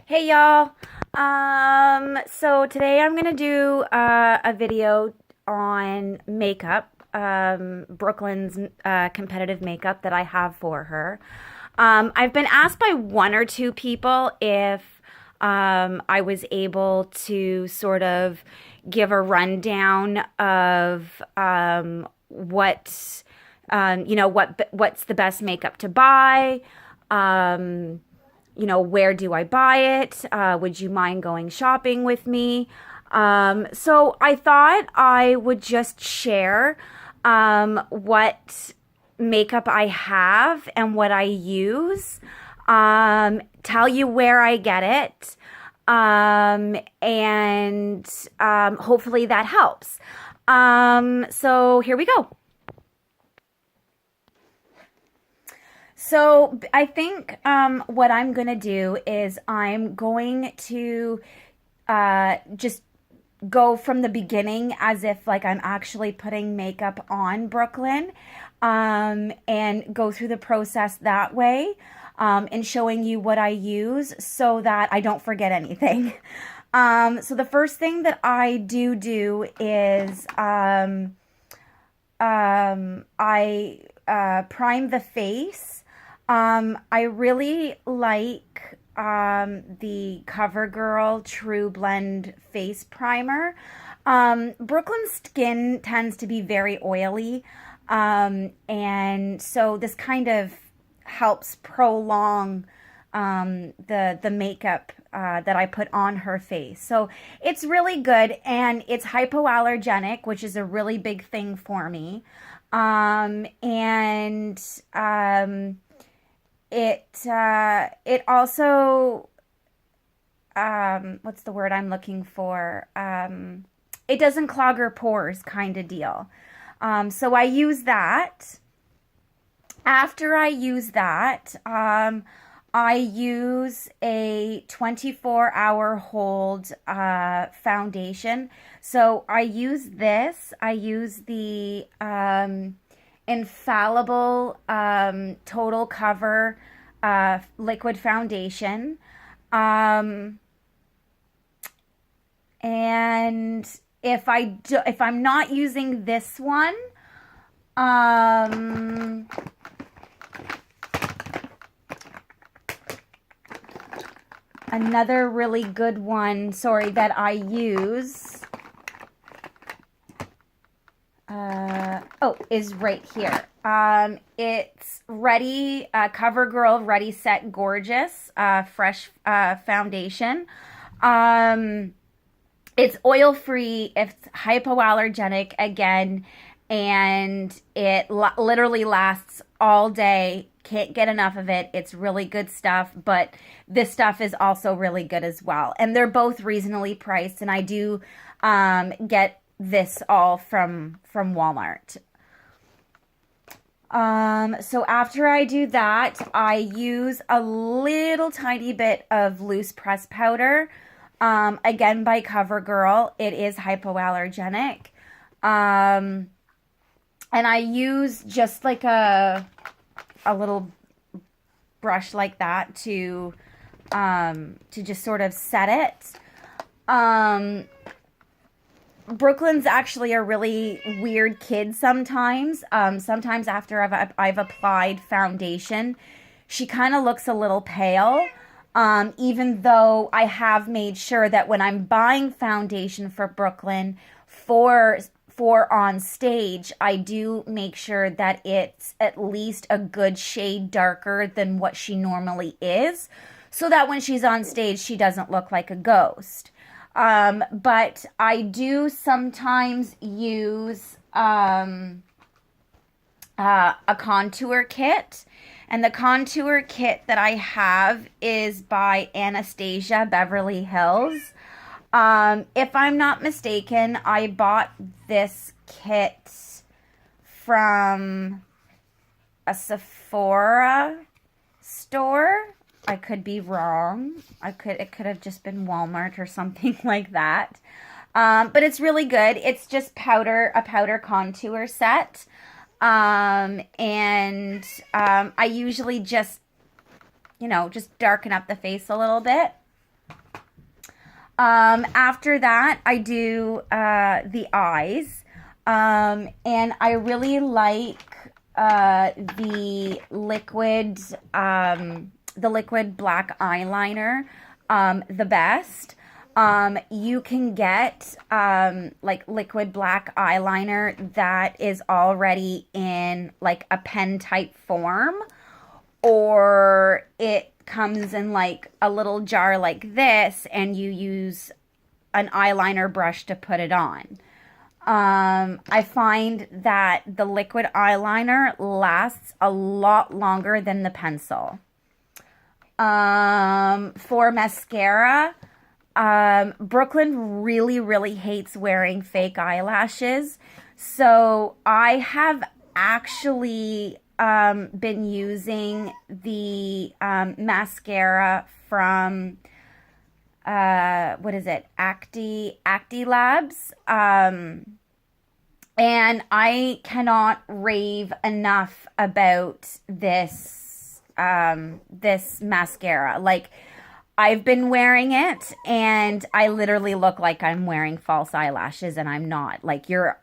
Hey y'all. So today I'm gonna do a video on makeup, Brooklyn's competitive makeup that I have for her. I've been asked by one or two people if I was able to sort of give a rundown of what's the best makeup to buy. Where do I buy it? Would you mind going shopping with me? So I thought I would just share what makeup I have and what I use, tell you where I get it, and hopefully that helps. So here we go. So I think what I'm going to do is I'm going to just go from the beginning as if like I'm actually putting makeup on Brooklyn, and go through the process that way, and showing you what I use so that I don't forget anything. So the first thing that I do is I prime the face. I really like the CoverGirl True Blend Face Primer. Brooklyn's skin tends to be very oily, and so this kind of helps prolong the makeup that I put on her face. So it's really good, and it's hypoallergenic, which is a really big thing for me. And it also, what's the word I'm looking for? It doesn't clog her pores, kind of deal. So I use that. After I use that, I use a 24-hour hold foundation. So I use this. I use the Infallible Total Cover liquid foundation. And if I'm not using this one, another really good one, sorry, that I use, is right here. It's Ready, CoverGirl Ready Set Gorgeous, fresh foundation. It's oil-free, it's hypoallergenic again, and it literally lasts all day. Can't get enough of it. It's really good stuff, but this stuff is also really good as well. And they're both reasonably priced, and I do get this all from Walmart. So after I do that, I use a little tiny bit of loose press powder. Again, by CoverGirl. It is hypoallergenic. And I use just like a little brush like that to just sort of set it. Brooklyn's actually a really weird kid sometimes. Sometimes after I've applied foundation, she kind of looks a little pale. Even though I have made sure that when I'm buying foundation for Brooklyn for on stage, I do make sure that it's at least a good shade darker than what she normally is, so that when she's on stage, she doesn't look like a ghost. But I do sometimes use a contour kit. And the contour kit that I have is by Anastasia Beverly Hills. If I'm not mistaken, I bought this kit from a Sephora store. I could be wrong. It could have just been Walmart or something like that. But it's really good. It's just a powder contour set. I usually just darken up the face a little bit. After that, I do the eyes. And I really like the liquid black eyeliner the best. You can get like liquid black eyeliner that is already in like a pen type form, or it comes in like a little jar like this, and you use an eyeliner brush to put it on. I find that the liquid eyeliner lasts a lot longer than the pencil. For mascara, Brooklyn really, really hates wearing fake eyelashes. So I have actually been using the mascara from what is it? Acti Labs. And I cannot rave enough about this mascara. Like, I've been wearing it and I literally look like I'm wearing false eyelashes, and I'm not. Like, your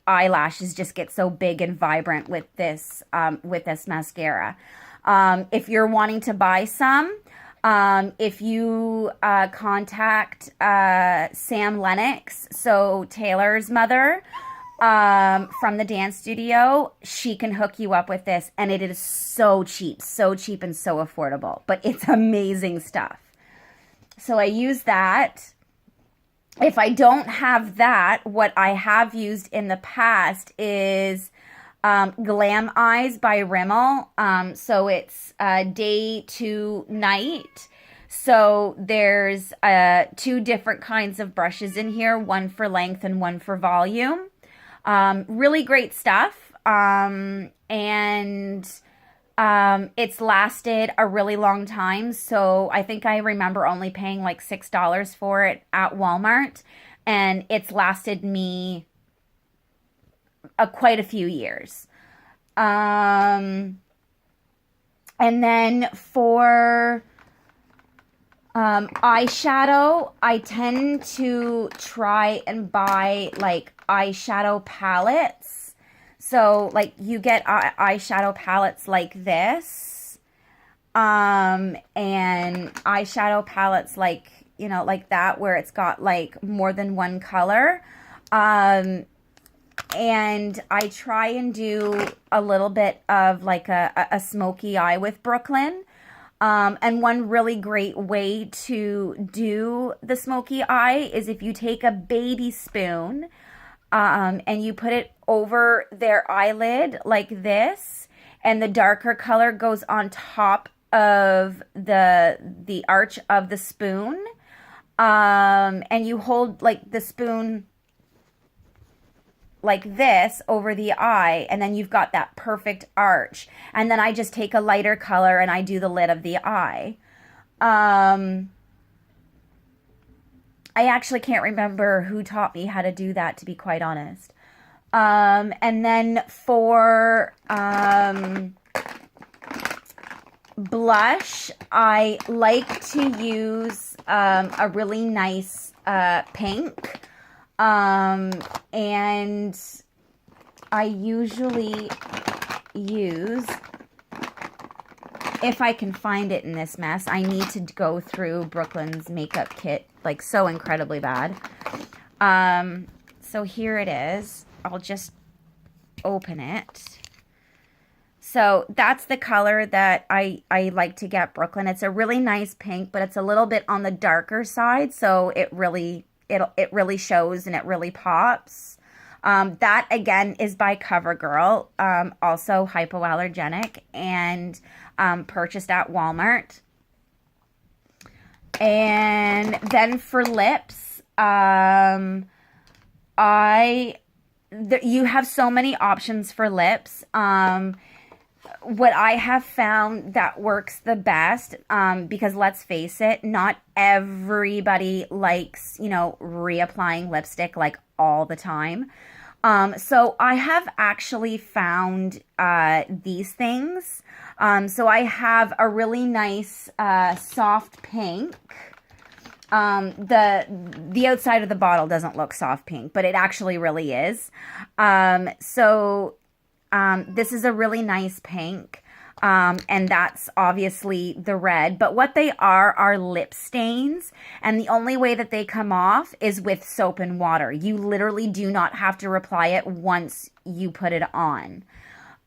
eyelashes just get so big and vibrant with this mascara. If you're wanting to buy some, if you contact Sam Lennox, so Taylor's mother, from the dance studio, she can hook you up with this, and it is so cheap and so affordable, but it's amazing stuff. So I use that. If I don't have that, what I have used in the past is Glam Eyes by Rimmel. So it's day to night. So there's two different kinds of brushes in here, one for length and one for volume. Really great stuff. And it's lasted a really long time. So I think I remember only paying like $6 for it at Walmart. And it's lasted me quite a few years. And then for eyeshadow, I tend to try and buy like eyeshadow palettes. So like you get eyeshadow palettes like this, and eyeshadow palettes like, you know, like that, where it's got like more than one color. And I try and do a little bit of like a smoky eye with Brooklyn. And one really great way to do the smoky eye is if you take a baby spoon, and you put it over their eyelid like this, and the darker color goes on top of the arch of the spoon. And you hold like the spoon like this over the eye, and then you've got that perfect arch. And then I just take a lighter color and I do the lid of the eye. I actually can't remember who taught me how to do that, to be quite honest. And then for blush, I like to use a really nice pink. And I usually use, if I can find it in this mess, I need to go through Brooklyn's makeup kit like so incredibly bad. So here it is. I'll just open it. So that's the color that I like to get Brooklyn. It's a really nice pink, but it's a little bit on the darker side, so it really shows and it really pops. That again is by CoverGirl, also hypoallergenic, and purchased at Walmart. And then for lips, you have so many options for lips. What I have found that works the best, because let's face it, not everybody likes, you know, reapplying lipstick like all the time. So I have actually found these things. So I have a really nice soft pink. The outside of the bottle doesn't look soft pink, but it actually really is. This is a really nice pink. And that's obviously the red. But what they are lip stains. And the only way that they come off is with soap and water. You literally do not have to reapply it once you put it on.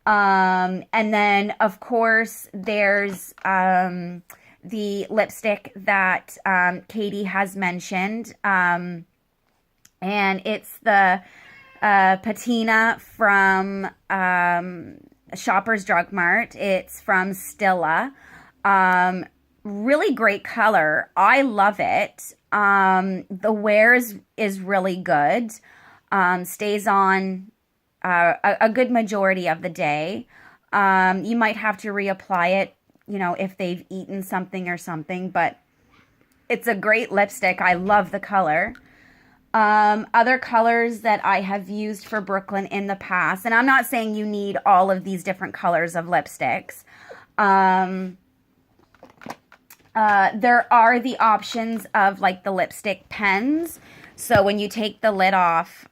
And then, of course, there's the lipstick that Katie has mentioned. And it's the Patina from Shoppers Drug Mart. It's from Stila. Really great color. I love it. The wear is really good. Stays on a good majority of the day. You might have to reapply it, you know, if they've eaten something or something, but it's a great lipstick. I love the color. Other colors that I have used for Brooklyn in the past, and I'm not saying you need all of these different colors of lipsticks. There are the options of like the lipstick pens. So when you take the lid off,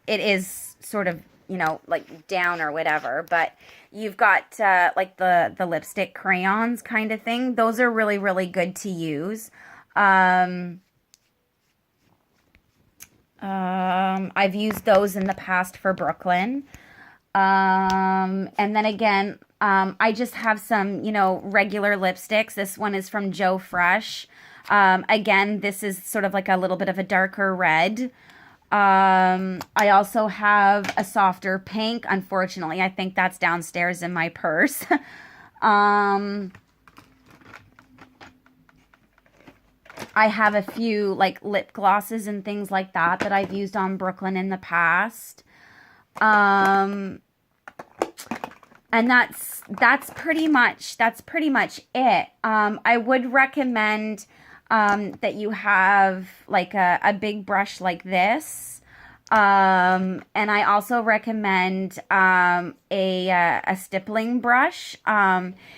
it is sort of, you know, like down or whatever, but you've got like the lipstick crayons kind of thing. Those are really, really good to use. I've used those in the past for Brooklyn. And then again, I just have some, you know, regular lipsticks. This one is from Joe Fresh. Again, this is sort of like a little bit of a darker red. I also have a softer pink. Unfortunately, I think that's downstairs in my purse. I have a few like lip glosses and things like that that I've used on Brooklyn in the past. And that's pretty much it. I would recommend that you have like a big brush like this. And I also recommend a stippling brush.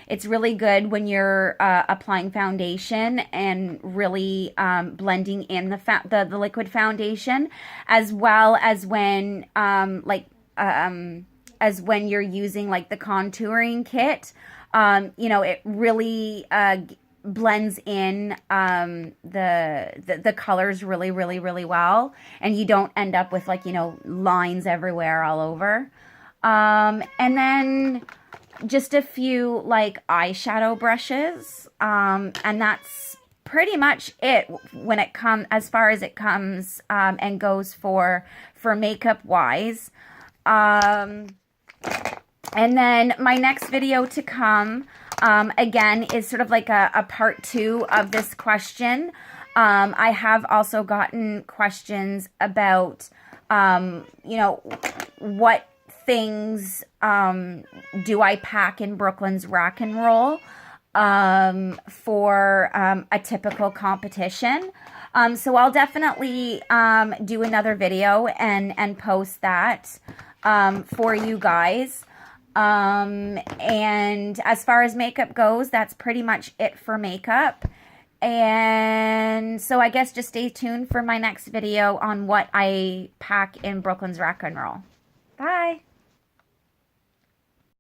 It's really good when you're applying foundation and really blending in the liquid foundation, as well as when as when you're using like the contouring kit. You know, it really blends in the colors really, really, really well, and you don't end up with like, you know, lines everywhere all over. And then just a few like eyeshadow brushes, and that's pretty much it when it comes as far as it comes and goes for makeup wise. And then my next video to come, again, is sort of like a part 2 of this question. I have also gotten questions about, you know, what things do I pack in Brooklyn's Rock and Roll for a typical competition. So I'll definitely do another video and post that for you guys. And as far as makeup goes, that's pretty much it for makeup. And so I guess just stay tuned for my next video on what I pack in Brooklyn's Rock and Roll. Bye.